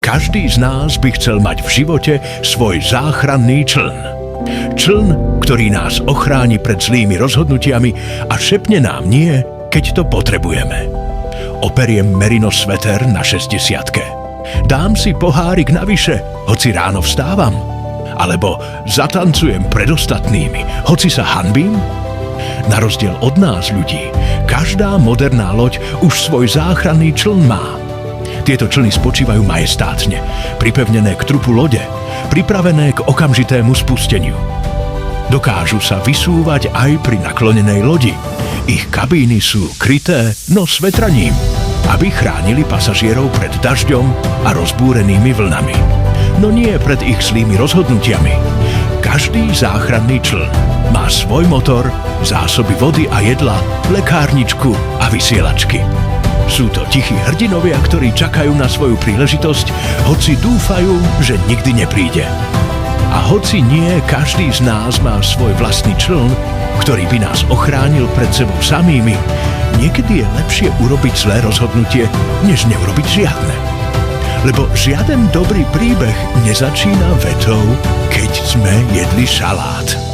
Každý z nás by chcel mať v živote svoj záchranný čln. Čln, ktorý nás ochráni pred zlými rozhodnutiami a šepne nám nie, keď to potrebujeme. Operiem merino sveter na 60-ke. Dám si pohárik navyše, hoci ráno vstávam. Alebo zatancujem pred ostatnými, hoci sa hanbím. Na rozdiel od nás ľudí, každá moderná loď už svoj záchranný čln má. Tieto člny spočívajú majestátne, pripevnené k trupu lode, pripravené k okamžitému spusteniu. Dokážu sa vysúvať aj pri naklonenej lodi. Ich kabíny sú kryté, no svetraním, aby chránili pasažierov pred dažďom a rozbúrenými vlnami. No nie pred ich zlými rozhodnutiami. Každý záchranný čln má svoj motor, zásoby vody a jedla, lekárničku a vysielačky. Sú to tichí hrdinovia, ktorí čakajú na svoju príležitosť, hoci dúfajú, že nikdy nepríde. A hoci nie každý z nás má svoj vlastný čln, ktorý by nás ochránil pred sebou samými, niekedy je lepšie urobiť zlé rozhodnutie, než neurobiť žiadne. Lebo žiaden dobrý príbeh nezačína vetou, keď sme jedli šalát.